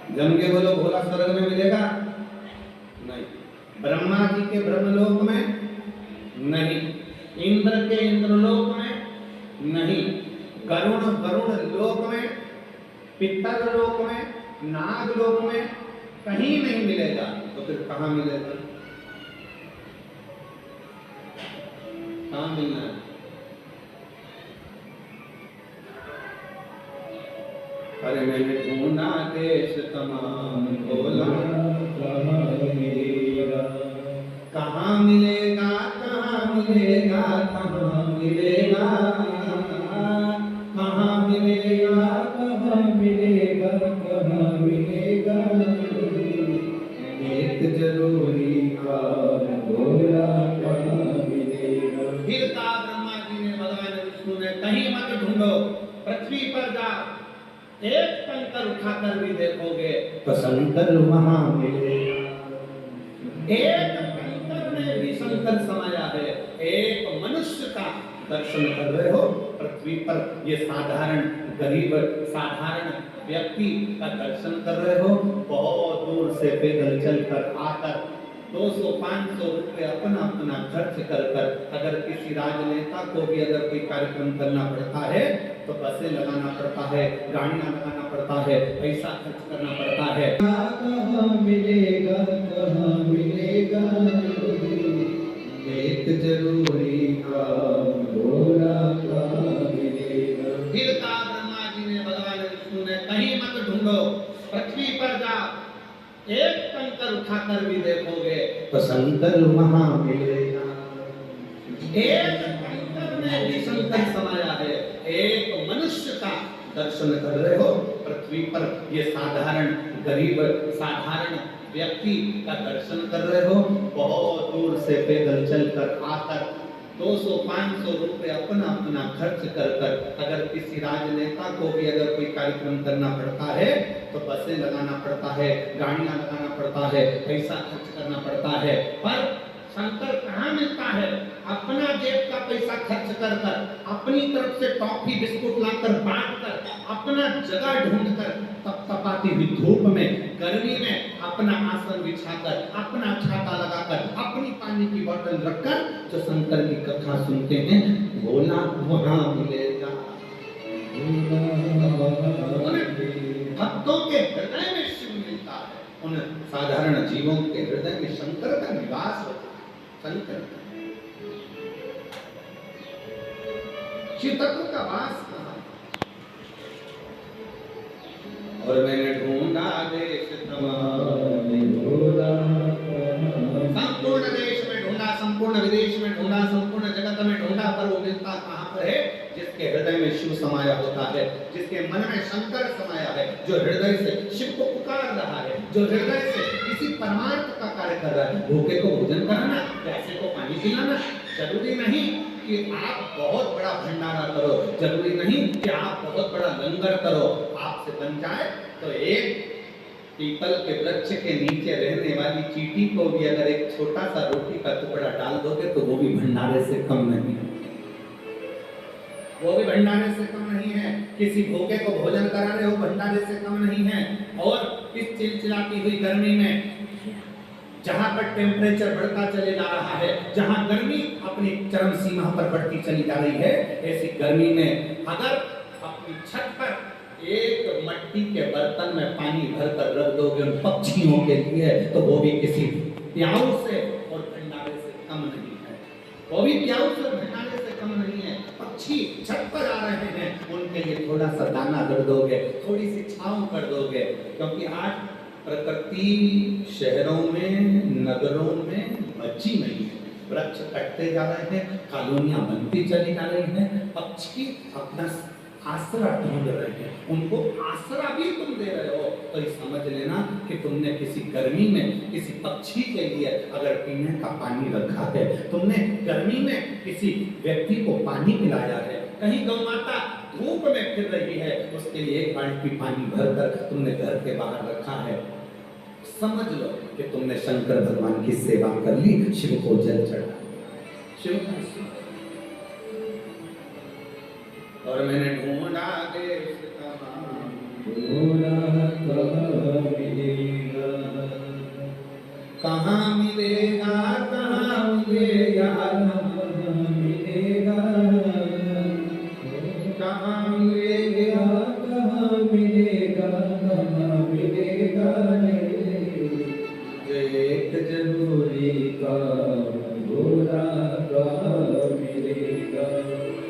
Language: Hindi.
जम के बोलो भोला स्वर्ग में मिलेगा? नहीं। ब्रह्मा जी के ब्रह्मलोक में नहीं, इंद्र के इंद्रलोक में नहीं, गरुण लोक में, पितर लोक में, नाग लोक में कहीं नहीं मिलेगा। तो फिर कहाँ मिलेगा? कहाँ मिलना है? अरे मैंने ढूंढा देश तमाम भोला, कहाँ मिलेगा? कहाँ मिलेगा? कहाँ मिलेगा? कहाँ मिलेगा? कहाँ मिलेगा? कहाँ मिलेगा? कहाँ मिलेगा? एक जरूरी काम भोला, कहाँ मिलेगा? फिर कहा ब्रह्मा जी ने, भगवान विष्णु ने, कहीं मत ढूंढो, पृथ्वी पर जाओ, एक कंकर उठाकर भी देखोगे तो शंकर वहां मिलेगा। एक कंकर में भी शंकर समाया है। एक मनुष्य का दर्शन कर रहे हो पृथ्वी पर, ये साधारण गरीब साधारण व्यक्ति का दर्शन कर रहे हो, बहुत दूर से पैदल चलकर आकर 200-500 रुपए अपना अपना खर्च कर अगर किसी राजनेता को भी अगर कोई कार्यक्रम करना पड़ता है तो बसें लगाना पड़ता है, गाड़ियां लगाना पड़ता है, पैसा खर्च करना पड़ता है। कहाँ मिलेगा? कहाँ मिलेगा? एक जरूरी काम भोला, कहाँ मिलेगा? फिर कहा ब्रह्मा जी ने, भगवान विष्णु ने, कहीं मत ढूंढो, पृथ्वी पर जाओ, एक कंकर उठाकर भी देखोगे तो शंकर वहां मिलेगा। एक कंकर में भी शंकर समाया है। एक मनुष्य का दर्शन कर रहे हो पृथ्वी पर, ये साधारण गरीब साधारण व्यक्ति का दर्शन कर रहे हो, बहुत दूर से पैदल चलकर आकर 200-500 रुपए अपना अपना खर्च कर अगर किसी राजनेता को भी अगर कोई कार्यक्रम करना पड़ता है तो बसें लगाना पड़ता है, गाड़ियां लगाना पड़ता है, पैसा खर्च करना पड़ता है। पर शंकर कहाँ मिलता है? अपना जेब का पैसा खर्च कर अपनी तरफ से टॉफी बिस्कुट लाकर बांटकर, अपना जगह ढूंढकर, तपतपाती हुई धूप में गर्मी में अपना आसन बिछाकर, अपना छाता लगाकर, अपनी पानी की बोतल रखकर जो शंकर की कथा सुनते हैं, भोला वहां मिलेगा। भक्तों के हृदय में शिव मिलता है, उन साधारण जीवों के हृदय में शंकर का निवास होता है। शंकर शिव तत्व का वास कहाँ? और मैंने ढूंढा देश तमाम भोला, संपूर्ण देश में ढूंढा, संपूर्ण विदेश में ढूंढा, संपूर्ण जगत में ढूंढा, पर वो मिलता कहाँ पर है? जिसके हृदय में शिव समाया होता है, जिसके मन में शंकर समाया है, जो हृदय से शिव को पुकार रहा है, जो हृदय से किसी परमार्थ का कार्य कर रहा है। भूखे को भोजन कराना, प्यासे को पानी पिलाना। जरूरी नहीं कि आप बहुत बड़ा भंडारा करो, जरूरी नहीं कि आप बहुत बड़ा लंगर करो। आपसे बन जाए तो एक पीपल के वृक्ष के नीचे रहने वाली चींटी को भी अगर एक छोटा सा रोटी का टुकड़ा डाल दोगे तो वो भी भंडारे से कम नहीं है, वो भी भंडारे से कम नहीं है। किसी भूखे को भोजन करा रहे हो, भंडारे से कम नहीं है। और इस चिलचिलाती हुई गर्मी में जहां पर टेम्परेचर बढ़ता चले जा रहा है, जहां गर्मी अपनी चरम सीमा पर बढ़ती चली जा रही है, ऐसी गर्मी में अगर अपनी छत पर एक मट्टी के बर्तन में पानी भरकर रख दोगे उन पक्षियों के लिए, तो वो भी किसी प्याऊ से और भंडारे से कम नहीं है। वो भी प्याऊ से और भंडारे से कम नहीं है। पक्षी छत पर आ रहे हैं, उनके लिए थोड़ा सा दाना कर दोगे, थोड़ी सी छांव कर दोगे, क्योंकि आज प्रकृति शहरों में नगरों में बची नहीं है। वृक्ष कटते जा रहे हैं, कॉलोनियां बनती चली जा रही हैं, पक्षी अपना आसरा ढूंढ रहे हैं, उनको आसरा भी तुम दे रहे हो। तो ये समझ लेना कि तुमने किसी गर्मी में किसी पक्षी के लिए अगर पीने का पानी रखा है, तुमने गर्मी में किसी व्यक्ति को पानी पिलाया है, कहीं गौ माता धूप में फिर रही है, उसके लिए एक बाल्टी पानी भरकर तुमने घर के बाहर रखा है। समझ लो कि तुमने शंकर भगवान की सेवा कर ली, शिव को जल चढ़ा। शिव और मैंने ढूंढा देश तमाम भोला, कहाँ मिलेगा, कहाँ मिलेगा, कहाँ मिलेगा, कहाँ मिलेगा, कहाँ मिलेगा, कहाँ मिलेगा रे। एक जरूरी काम भोला कहाँ मिलेगा।